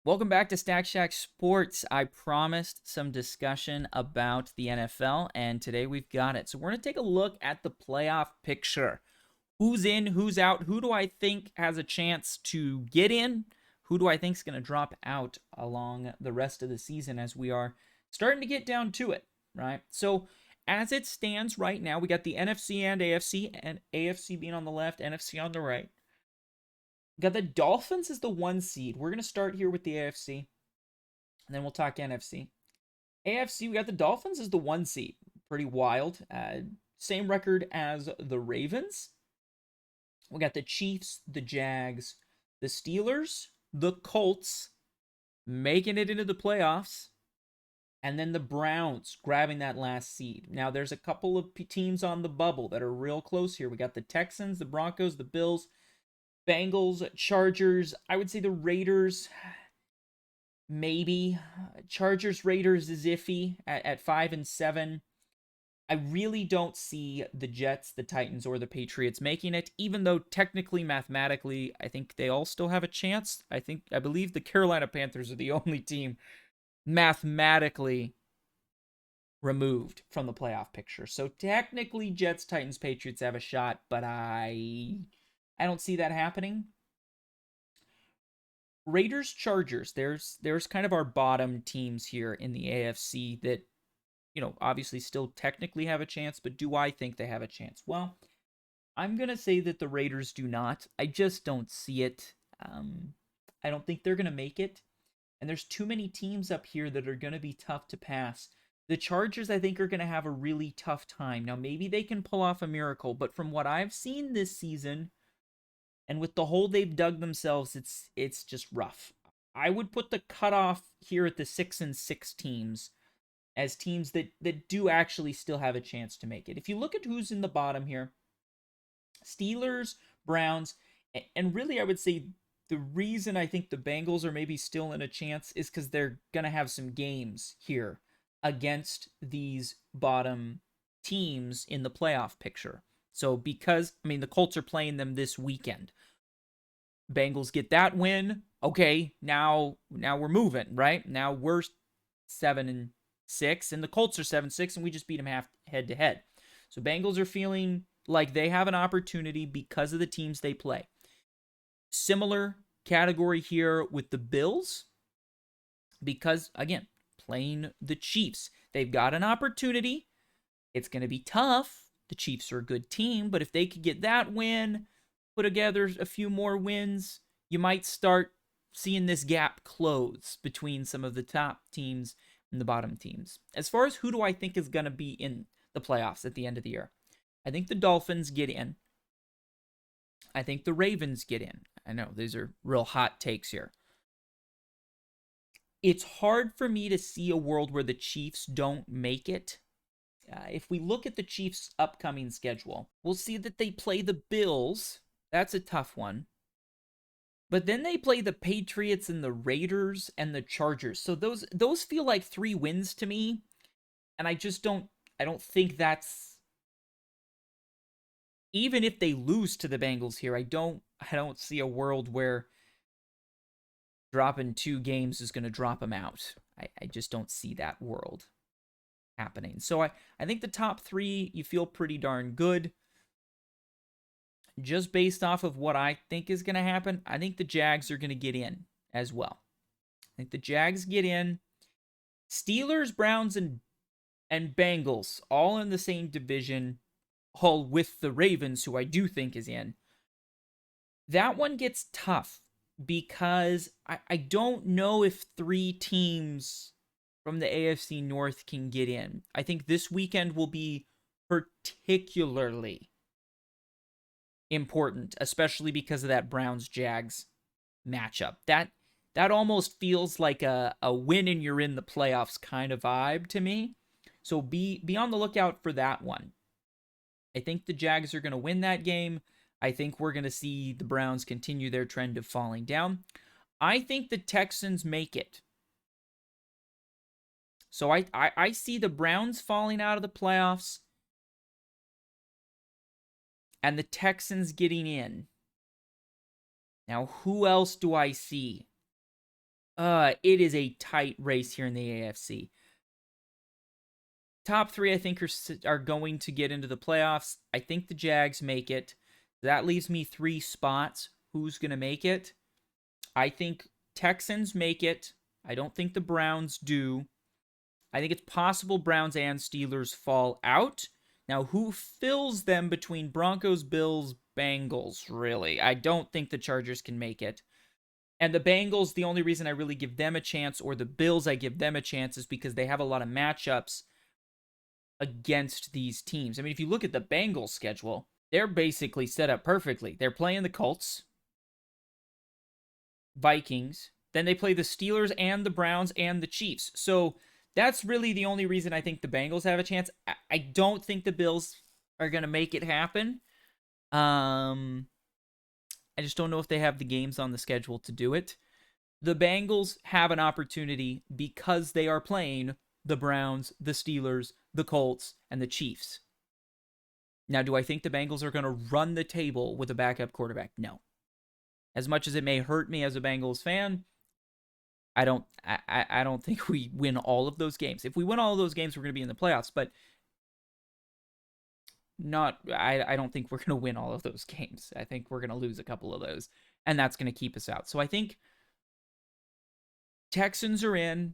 Welcome back to Stack Shack Sports. I promised some discussion about the NFL, and today we've got it. So we're going to take a look at the playoff picture. Who's in, who's out, who do I think has a chance to get in, who do I think is going to drop out along the rest of the season as we are starting to get down to it, right? So as it stands right now, we got the NFC and AFC being on the left, NFC on the right. Got the Dolphins as the 1 seed. We're going to start here with the AFC, and then we'll talk NFC. AFC, we got the Dolphins as the 1 seed. Pretty wild. Same record as the Ravens. We got the Chiefs, the Jags, the Steelers, the Colts making it into the playoffs, and then the Browns grabbing that last seed. Now, there's a couple of teams on the bubble that are real close here. We got the Texans, the Broncos, the Bills, Bengals, Chargers. I would say the Raiders, maybe. Chargers, Raiders is iffy at 5 and 7. I really don't see the Jets, the Titans, or the Patriots making it, even though technically, mathematically, I think they all still have a chance. I believe the Carolina Panthers are the only team mathematically removed from the playoff picture. So technically, Jets, Titans, Patriots have a shot, but I don't see that happening. Raiders, Chargers. There's kind of our bottom teams here in the AFC that, obviously still technically have a chance, but do I think they have a chance? Well, I'm going to say that the Raiders do not. I just don't see it. I don't think they're going to make it. And there's too many teams up here that are going to be tough to pass. The Chargers, I think, are going to have a really tough time. Now, maybe they can pull off a miracle, but from what I've seen this season, and with the hole they've dug themselves, it's just rough. I would put the cutoff here at the 6-6 teams as teams that do actually still have a chance to make it. If you look at who's in the bottom here, Steelers, Browns, and really I would say the reason I think the Bengals are maybe still in a chance is because they're going to have some games here against these bottom teams in the playoff picture. So because, the Colts are playing them this weekend. Bengals get that win. Okay, now we're moving, right? Now we're 7-6, and the Colts are 7-6, and we just beat them half head to head. So Bengals are feeling like they have an opportunity because of the teams they play. Similar category here with the Bills, because, again, playing the Chiefs. They've got an opportunity. It's going to be tough. The Chiefs are a good team, but if they could get that win, put together a few more wins, you might start seeing this gap close between some of the top teams and the bottom teams. As far as who do I think is going to be in the playoffs at the end of the year, I think the Dolphins get in. I think the Ravens get in. I know these are real hot takes here. It's hard for me to see a world where the Chiefs don't make it. If we look at the Chiefs' upcoming schedule, we'll see that they play the Bills. That's a tough one. But then they play the Patriots and the Raiders and the Chargers. So those feel like 3 wins to me. And I don't think that's, even if they lose to the Bengals here, I don't see a world where dropping 2 games is going to drop them out. I just don't see that world happening. So I think the top 3, you feel pretty darn good. Just based off of what I think is going to happen, I think the Jags are going to get in as well. I think the Jags get in. Steelers, Browns, and Bengals all in the same division, all with the Ravens, who I do think is in. That one gets tough because I don't know if 3 teams from the AFC North can get in. I think this weekend will be particularly important, especially because of that Browns-Jags matchup. That almost feels like a win and you're in the playoffs kind of vibe to me. So be on the lookout for that one. I think the Jags are going to win that game. I think we're going to see the Browns continue their trend of falling down. I think the Texans make it. So I see the Browns falling out of the playoffs and the Texans getting in. Now, who else do I see? It is a tight race here in the AFC. Top three, I think, are going to get into the playoffs. I think the Jags make it. That leaves me 3 spots. Who's going to make it? I think Texans make it. I don't think the Browns do. I think it's possible Browns and Steelers fall out. Now, who fills them between Broncos, Bills, Bengals, really? I don't think the Chargers can make it. And the Bengals, the only reason I really give them a chance, or the Bills I give them a chance, is because they have a lot of matchups against these teams. I mean, if you look at the Bengals schedule, they're basically set up perfectly. They're playing the Colts, Vikings, then they play the Steelers and the Browns and the Chiefs. So that's really the only reason I think the Bengals have a chance. I don't think the Bills are going to make it happen. I just don't know if they have the games on the schedule to do it. The Bengals have an opportunity because they are playing the Browns, the Steelers, the Colts, and the Chiefs. Now, do I think the Bengals are going to run the table with a backup quarterback? No. As much as it may hurt me as a Bengals fan, I don't think we win all of those games. If we win all of those games, we're going to be in the playoffs, but I don't think we're going to win all of those games. I think we're going to lose a couple of those, and that's going to keep us out. So I think Texans are in.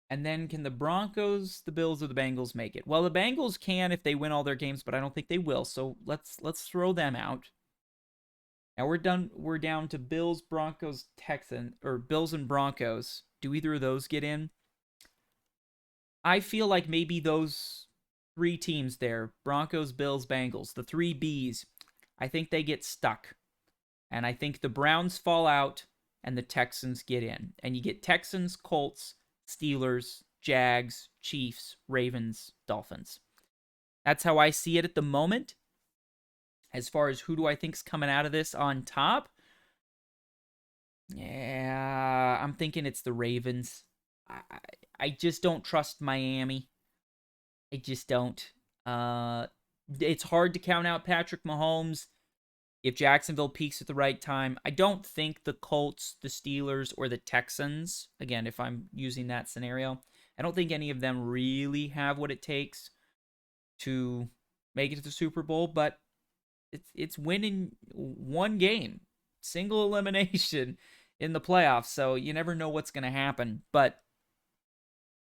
And then can the Broncos, the Bills, or the Bengals make it? Well, the Bengals can if they win all their games, but I don't think they will. So let's throw them out. Now we're down to Bills, Broncos, Texans, or Bills and Broncos. Do either of those get in? I feel like maybe those 3 teams there, Broncos, Bills, Bengals, the 3 Bs, I think they get stuck. And I think the Browns fall out and the Texans get in. And you get Texans, Colts, Steelers, Jags, Chiefs, Ravens, Dolphins. That's how I see it at the moment. As far as who do I think's coming out of this on top? Yeah, I'm thinking it's the Ravens. I just don't trust Miami. I just don't. It's hard to count out Patrick Mahomes if Jacksonville peaks at the right time. I don't think the Colts, the Steelers, or the Texans, again, if I'm using that scenario, I don't think any of them really have what it takes to make it to the Super Bowl, but it's winning one game, single elimination in the playoffs, so you never know what's going to happen. But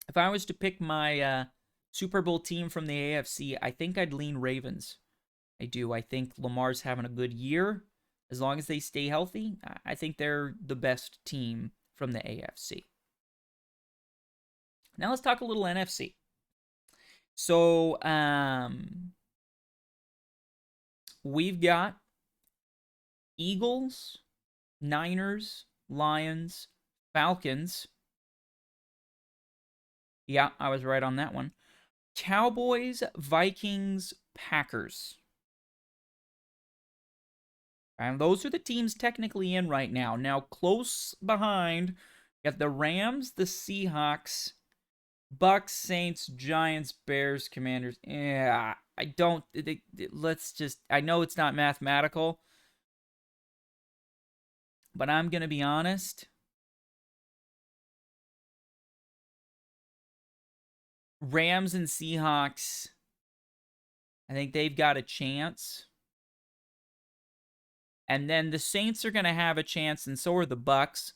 if I was to pick my Super Bowl team from the AFC, I think I'd lean Ravens. I do. I think Lamar's having a good year. As long as they stay healthy, I think they're the best team from the AFC. Now let's talk a little NFC. So, we've got Eagles, Niners, Lions, Falcons. Yeah, I was right on that one. Cowboys, Vikings, Packers. And those are the teams technically in right now. Now, close behind, you got the Rams, the Seahawks, Bucks, Saints, Giants, Bears, Commanders. Yeah, I don't. Let's just. I know it's not mathematical, but I'm going to be honest. Rams and Seahawks, I think they've got a chance. And then the Saints are going to have a chance, and so are the Bucks,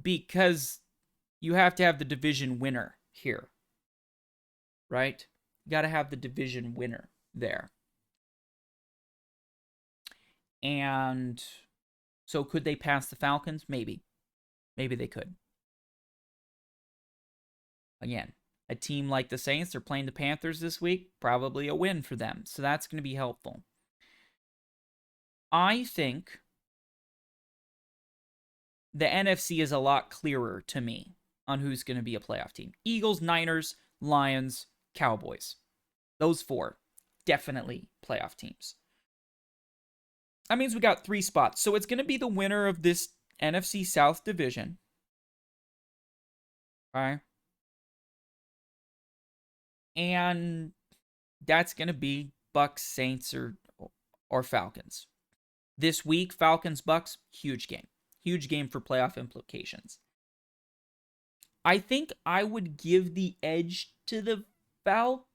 because you have to have the division winner here, right? You got to have the division winner there. And so could they pass the Falcons? Maybe. Maybe they could. Again, a team like the Saints, they're playing the Panthers this week, probably a win for them. So that's going to be helpful. I think the NFC is a lot clearer to me on who's going to be a playoff team. Eagles, Niners, Lions, Cowboys. Those 4, definitely playoff teams. That means we got 3 spots. So it's going to be the winner of this NFC South division. Okay. And that's going to be Bucks, Saints, or Falcons. This week, Falcons, Bucks, huge game. Huge game for playoff implications. I think I would give the edge to the Falcons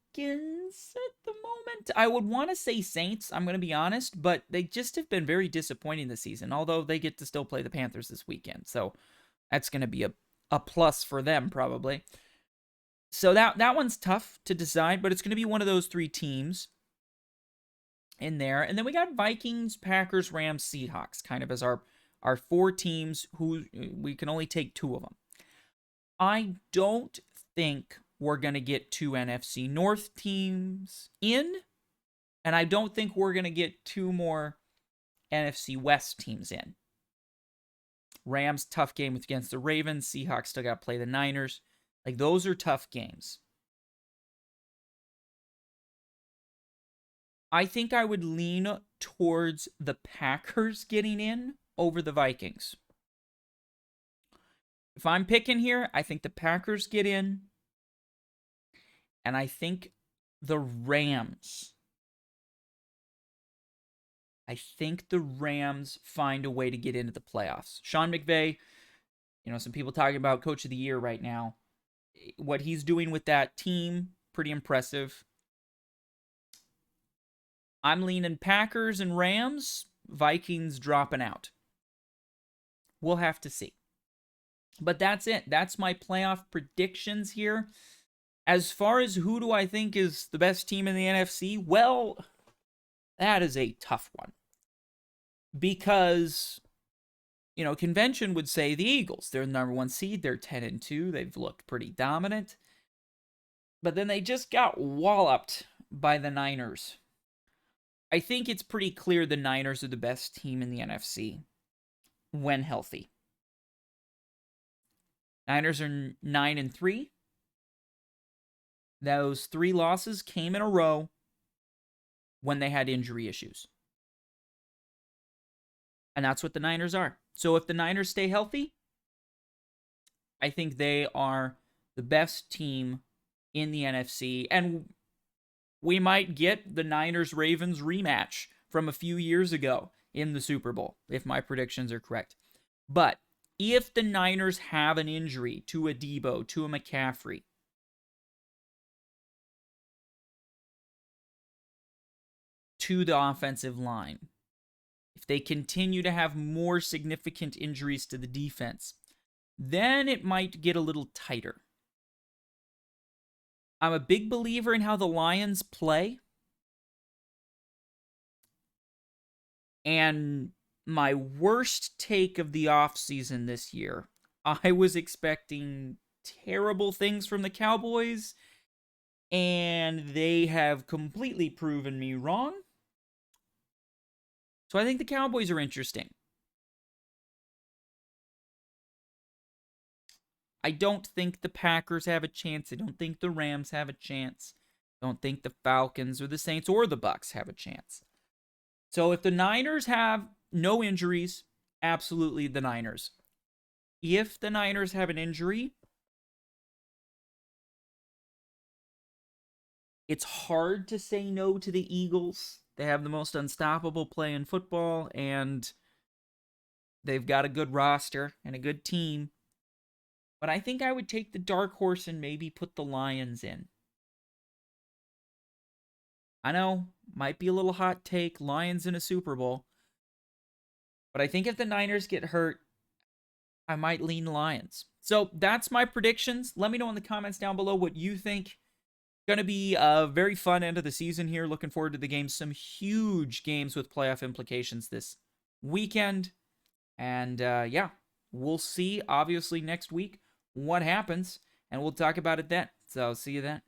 at the moment. I would want to say Saints, I'm going to be honest, but they just have been very disappointing this season, although they get to still play the Panthers this weekend. So that's going to be a plus for them, probably. So that one's tough to decide, but it's going to be one of those three teams in there. And then we got Vikings, Packers, Rams, Seahawks, kind of as our four teams who we can only take two of them. I don't think we're going to get two NFC North teams in, and I don't think we're going to get two more NFC West teams in. Rams, tough game against the Ravens. Seahawks still got to play the Niners. Like, those are tough games. I think I would lean towards the Packers getting in over the Vikings. If I'm picking here, I think the Packers get in. And I think the Rams. I think the Rams find a way to get into the playoffs. Sean McVay, some people talking about Coach of the Year right now. What he's doing with that team, pretty impressive. I'm leaning Packers and Rams. Vikings dropping out. We'll have to see. But that's it. That's my playoff predictions here. As far as who do I think is the best team in the NFC, well, that is a tough one. Because, convention would say the Eagles. They're the number one seed. They're 10-2. They've looked pretty dominant. But then they just got walloped by the Niners. I think it's pretty clear the Niners are the best team in the NFC when healthy. Niners are 9-3. Those 3 losses came in a row when they had injury issues. And that's what the Niners are. So if the Niners stay healthy, I think they are the best team in the NFC. And we might get the Niners-Ravens rematch from a few years ago in the Super Bowl, if my predictions are correct. But if the Niners have an injury to a Debo, to a McCaffrey, to the offensive line, if they continue to have more significant injuries to the defense, then it might get a little tighter. I'm a big believer in how the Lions play. And my worst take of the offseason this year, I was expecting terrible things from the Cowboys, and they have completely proven me wrong. So I think the Cowboys are interesting. I don't think the Packers have a chance. I don't think the Rams have a chance. I don't think the Falcons or the Saints or the Bucks have a chance. So if the Niners have no injuries, absolutely the Niners. If the Niners have an injury, it's hard to say no to the Eagles. They have the most unstoppable play in football, and they've got a good roster and a good team. But I think I would take the dark horse and maybe put the Lions in. I know, might be a little hot take, Lions in a Super Bowl. But I think if the Niners get hurt, I might lean Lions. So that's my predictions. Let me know in the comments down below what you think. Going to be a very fun end of the season here. Looking forward to the games. Some huge games with playoff implications this weekend. And yeah, we'll see, obviously, next week what happens. And we'll talk about it then. So see you then.